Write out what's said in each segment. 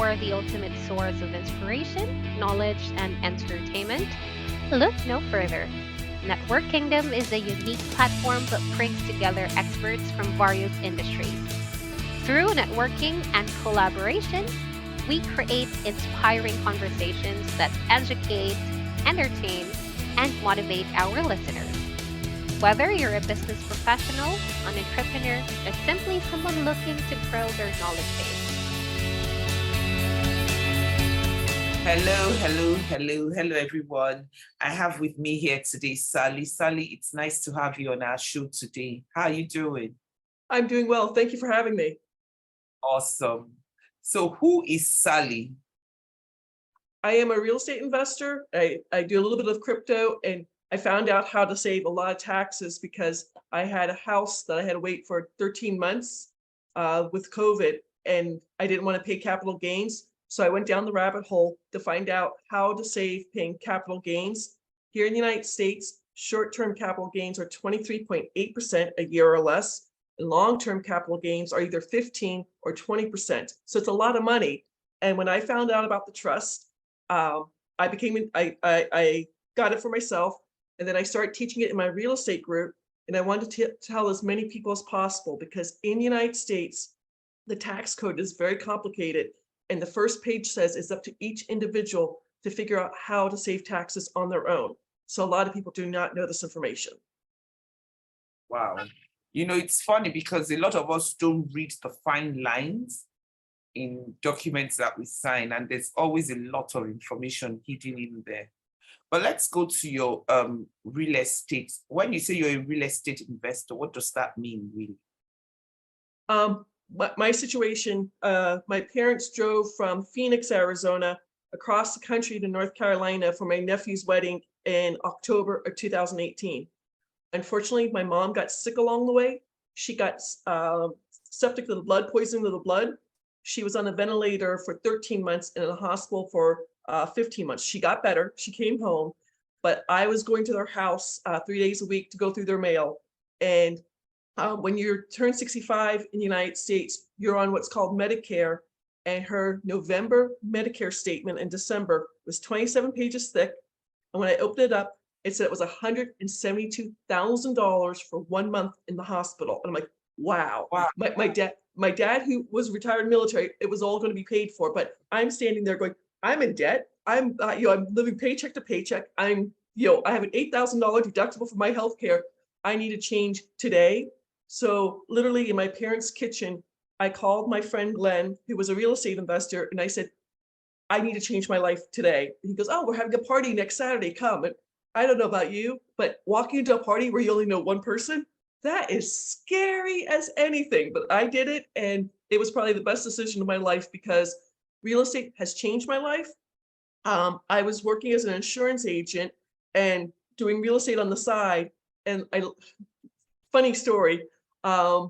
for the ultimate source of inspiration, knowledge, and entertainment, look no further. Network Kingdom is a unique platform that brings together experts from various industries. Through networking and collaboration, we create inspiring conversations that educate, entertain, and motivate our listeners. Whether you're a business professional, an entrepreneur, or simply someone looking to grow their knowledge base. Hello, everyone. I have with me here today, Sally. Sally, it's nice to have you on our show today. How are you doing? I'm doing well. Thank you for having me. Awesome. So who is Sally? I am a real estate investor. I do a little bit of crypto, and I found out how to save a lot of taxes because I had a house that I had to wait for 13 months with COVID, and I didn't want to pay capital gains. So I went down the rabbit hole to find out how to save paying capital gains. Here in the United States, short-term capital gains are 23.8% a year or less, and long-term capital gains are either 15 or 20%. So it's a lot of money. And when I found out about the trust, I got it for myself, and then I started teaching it in my real estate group. And I wanted to tell as many people as possible, because in the United States, the tax code is very complicated. And the first page says it's up to each individual to figure out how to save taxes on their own. So a lot of people do not know this information. Wow. You know, it's funny because a lot of us don't read the fine lines in documents that we sign, and there's always a lot of information hidden in there. But let's go to your real estate. When you say you're a real estate investor, what does that mean, really? My situation, my parents drove from Phoenix, Arizona, across the country to North Carolina for my nephew's wedding in October of 2018. Unfortunately, my mom got sick along the way. She got septic to the blood, poisoning to the blood. She was on a ventilator for 13 months and in a hospital for 15 months. She got better. She came home, but I was going to their house 3 days a week to go through their mail. And when you turn 65 in the United States, you're on what's called Medicare. And her November Medicare statement in December was 27 pages thick. And when I opened it up, it said it was $172,000 for 1 month in the hospital. And I'm like, wow. My dad, who was retired military, it was all going to be paid for. But I'm standing there going, I'm in debt. I'm living paycheck to paycheck. I have an $8,000 deductible for my healthcare. I need a change today. So literally in my parents' kitchen, I called my friend Glenn, who was a real estate investor, and I said, I need to change my life today. And he goes, oh, we're having a party next Saturday, come. And I don't know about you, but walking into a party where you only know one person, that is scary as anything. But I did it, and it was probably the best decision of my life because real estate has changed my life. I was working as an insurance agent and doing real estate on the side. And funny story, I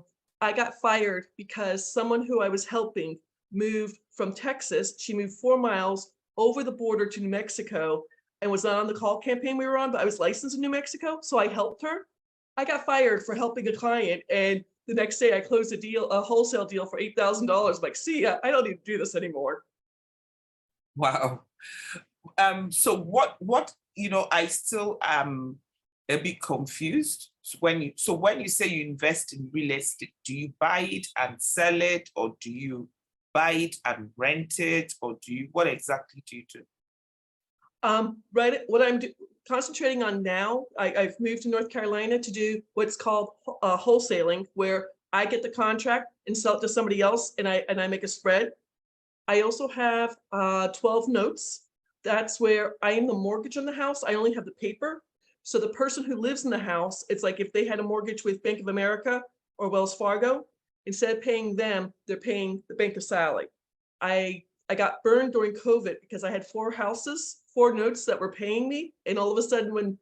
got fired because someone who I was helping moved from Texas. She moved 4 miles over the border to New Mexico and was not on the call campaign we were on, but I was licensed in New Mexico. So I helped her. I got fired for helping a client. And the next day I closed a wholesale deal for $8,000. I'm like, see ya, I don't need to do this anymore. Wow. So what, I still am a bit confused. So when you say you invest in real estate, do you buy it and sell it, or do you buy it and rent it, or what exactly do you do? Right. What I'm concentrating on now, I've moved to North Carolina to do what's called wholesaling, where I get the contract and sell it to somebody else, and I make a spread. I also have 12 notes. That's where I am the mortgage on the house. I only have the paper. So the person who lives in the house, it's like if they had a mortgage with Bank of America or Wells Fargo, instead of paying them, they're paying the Bank of Sally. I got burned during COVID because I had 4 notes that were paying me. And all of a sudden, when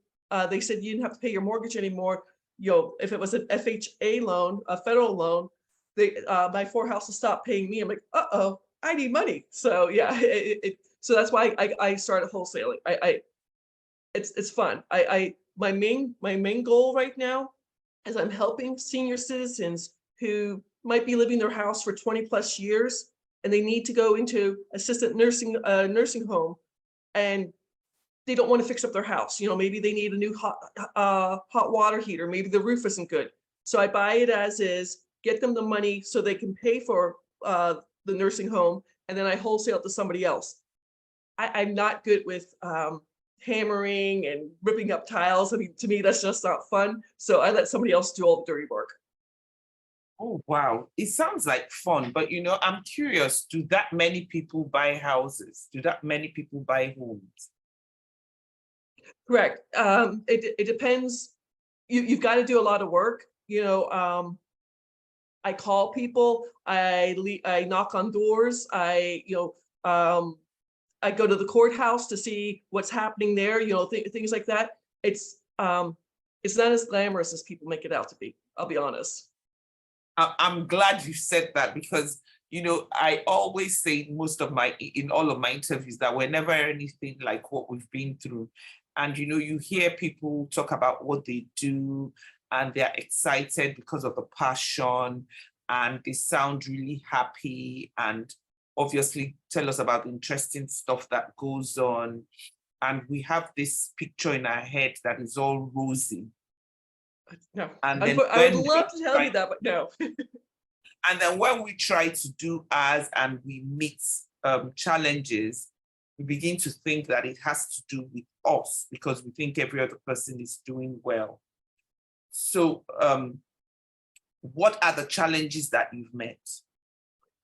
they said you didn't have to pay your mortgage anymore, if it was an FHA loan, a federal loan, my 4 houses stopped paying me. I'm like, uh-oh, I need money. So yeah, so that's why I started wholesaling. It's fun. My main goal right now is I'm helping senior citizens who might be living in their house for 20 plus years and they need to go into assisted nursing home, and they don't want to fix up their house. Maybe they need a new hot water heater. Maybe the roof isn't good. So I buy it as is, get them the money so they can pay for the nursing home, and then I wholesale to somebody else. I'm not good with hammering and ripping up tiles. I mean, to me, that's just not fun. So I let somebody else do all the dirty work. Oh, wow. It sounds like fun, but I'm curious, do that many people buy houses? Do that many people buy homes? Correct. It depends. You've got to do a lot of work. I call people, I knock on doors, I go to the courthouse to see what's happening there, things like that. It's not as glamorous as people make it out to be, I'll be honest. I'm glad you said that, because I always say in all of my interviews that we're never anything like what we've been through. And you hear people talk about what they do, and they're excited because of the passion, and they sound really happy, and obviously tell us about interesting stuff that goes on. And we have this picture in our head that is all rosy. No, and then I would love to tell you that, but no. And then when we try to do ours and we meet challenges, we begin to think that it has to do with us because we think every other person is doing well. So what are the challenges that you've met?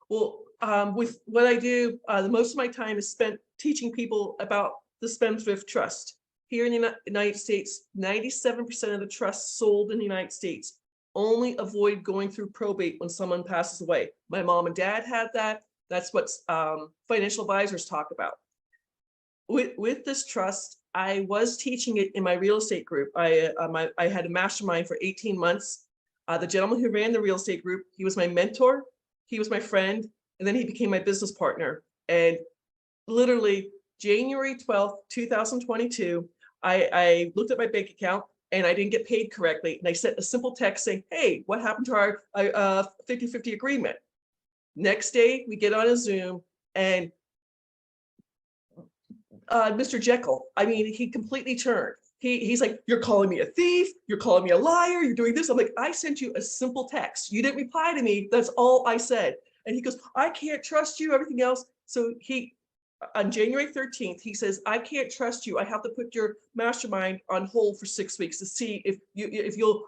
Well, with what I do, the most of my time is spent teaching people about the Spendthrift Trust. Here in the United States, 97% of the trusts sold in the United States only avoid going through probate when someone passes away. My mom and dad had that. That's what financial advisors talk about. With this trust, I was teaching it in my real estate group. I had a mastermind for 18 months. The gentleman who ran the real estate group, he was my mentor, he was my friend, and then he became my business partner. And literally January 12th, 2022, I looked at my bank account and I didn't get paid correctly. And I sent a simple text saying, hey, what happened to our 50-50 agreement? Next day, we get on a Zoom, and Mr. Jekyll, I mean, he completely turned. He's like, you're calling me a thief, you're calling me a liar, you're doing this. I'm like, I sent you a simple text. You didn't reply to me. That's all I said. And he goes, I can't trust you, everything else. So on January 13th, he says, I can't trust you. I have to put your mastermind on hold for 6 weeks to see if you'll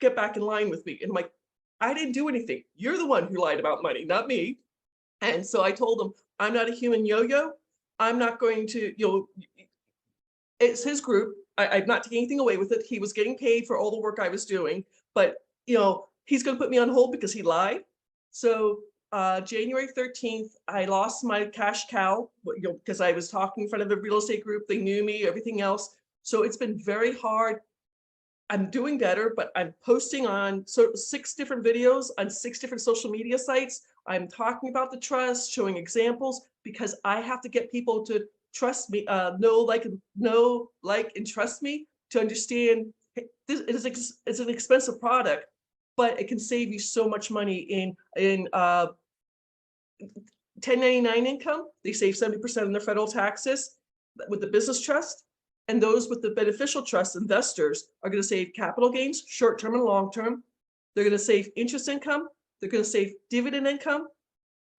get back in line with me. And I'm like, I didn't do anything. You're the one who lied about money, not me. And so I told him, I'm not a human yo-yo. I'm not going to, it's his group. I'm not taking anything away with it. He was getting paid for all the work I was doing, but he's going to put me on hold because he lied. So January 13th, I lost my cash cow, because I was talking in front of a real estate group. They knew me, everything else. So it's been very hard. I'm doing better, but I'm posting on 6 different videos on 6 different social media sites. I'm talking about the trust, showing examples, because I have to get people to trust me, know, like, and trust me, to understand it's an expensive product, but it can save you so much money in 1099 income. They save 70% of their federal taxes with the business trust. And those with the beneficial trust investors are going to save capital gains, short-term and long-term. They're going to save interest income. They're going to save dividend income,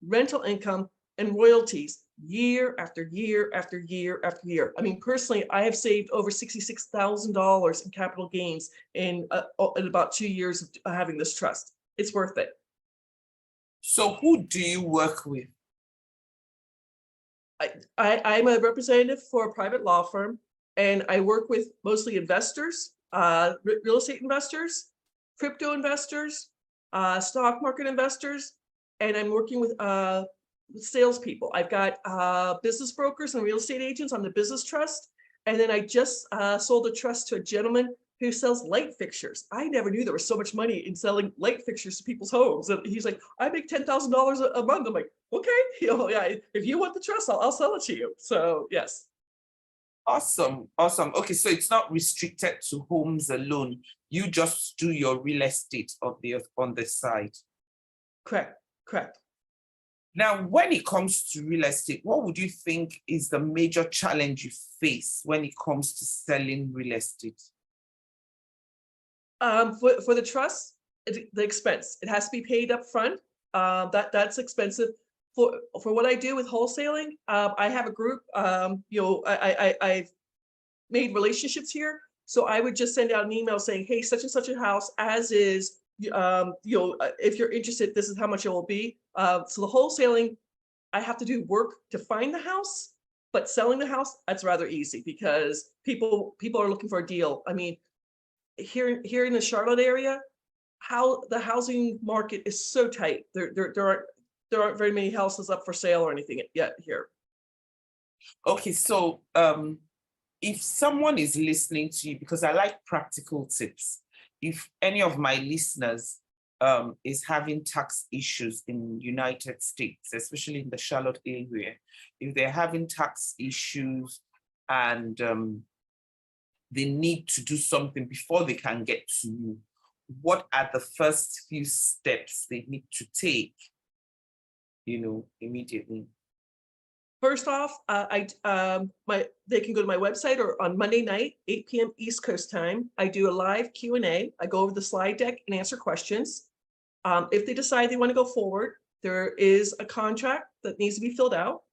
rental income, and royalties year after year after year after year. I mean, personally, I have saved over $66,000 in capital gains in about 2 years of having this trust. It's worth it. So who do you work with? I'm a representative for a private law firm, and I work with mostly investors, real estate investors, crypto investors, stock market investors, and I'm working with salespeople. I've got business brokers and real estate agents on the business trust. And then I just sold a trust to a gentleman who sells light fixtures. I never knew there was so much money in selling light fixtures to people's homes. And he's like, I make $10,000 a month. I'm like, okay, yeah, if you want the trust, I'll sell it to you. So yes. Awesome. Okay, so it's not restricted to homes alone. You just do your real estate on the side. Correct. Now, when it comes to real estate, what would you think is the major challenge you face when it comes to selling real estate? For the trust, the expense, it has to be paid up front. That's expensive. For what I do with wholesaling, I have a group. I've made relationships here, so I would just send out an email saying, "Hey, such and such a house as is. If you're interested, this is how much it will be." So the wholesaling, I have to do work to find the house, but selling the house, that's rather easy because people are looking for a deal. I mean, here in the Charlotte area, how the housing market is so tight. There aren't very many houses up for sale or anything yet here. Okay, so if someone is listening to you, because I like practical tips, if any of my listeners is having tax issues in United States, especially in the Charlotte area, if they're having tax issues and they need to do something before they can get to you, what are the first few steps they need to take, immediately? First off, they can go to my website, or on Monday night, 8 p.m. East Coast time, I do a live Q&A. I go over the slide deck and answer questions. If they decide they want to go forward, there is a contract that needs to be filled out.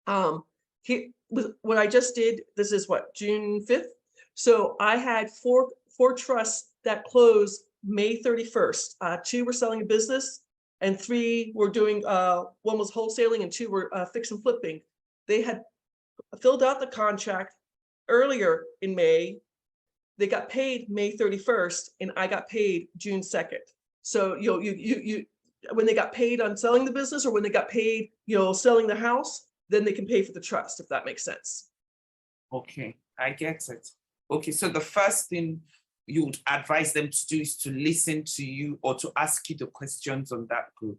What I just did, this is June 5th. So I had four trusts that closed May 31st. 2 were selling a business and 3 were doing, one was wholesaling and 2 were fix and flipping. They had filled out the contract earlier in May. They got paid May 31st and I got paid June 2nd. So you when they got paid on selling the business, or when they got paid, selling the house, then they can pay for the trust, if that makes sense. Okay, I get it. Okay, so the first thing you would advise them to do is to listen to you or to ask you the questions on that group.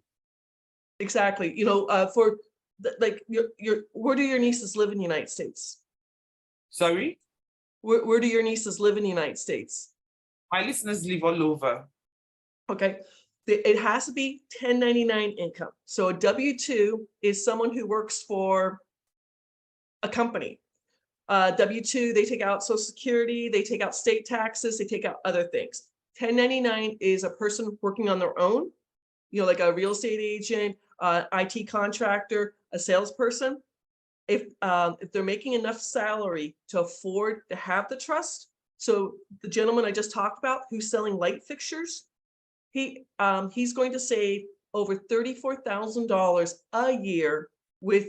Exactly. Where do your nieces live in the United States? Sorry? Where do your nieces live in the United States? My listeners live all over. Okay. It has to be 1099 income. So a W-2 is someone who works for a company. W-2, they take out Social Security, they take out state taxes, they take out other things. 1099 is a person working on their own, like a real estate agent, IT contractor, a salesperson. If they're making enough salary to afford to have the trust. So the gentleman I just talked about who's selling light fixtures, he's going to save over $34,000 a year with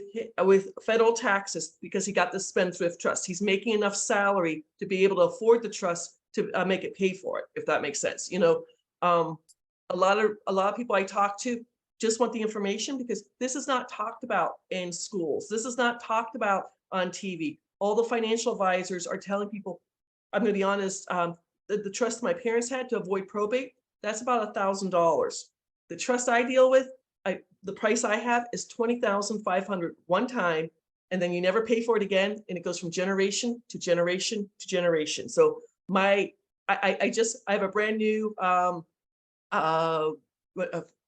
federal taxes because he got the Spendthrift Trust. He's making enough salary to be able to afford the trust to make it pay for it, if that makes sense. A lot of people I talk to just want the information because this is not talked about in schools. This is not talked about on TV. All the financial advisors are telling people, I'm going to be honest, the trust my parents had to avoid probate, that's about $1,000. The trust I deal with, the price I have is $20,500 one time, and then you never pay for it again, and it goes from generation to generation to generation. So I have a brand new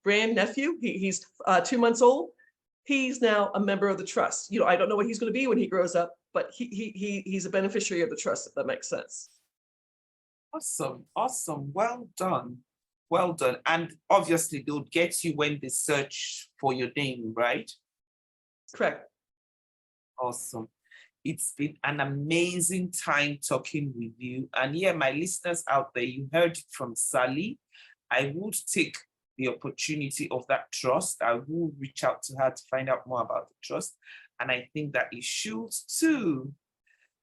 grand nephew. He's 2 months old. He's now a member of the trust. I don't know what he's going to be when he grows up, but he's a beneficiary of the trust, if that makes sense. Awesome. Well done. And obviously they'll get you when they search for your name, right? Correct. Awesome. It's been an amazing time talking with you. And yeah, my listeners out there, you heard it from Sally. I would take the opportunity of that trust. I will reach out to her to find out more about the trust. And I think that you should too.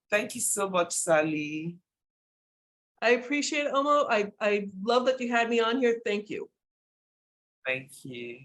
Thank you so much, Sally. I appreciate it, Omo. I love that you had me on here. Thank you. Thank you.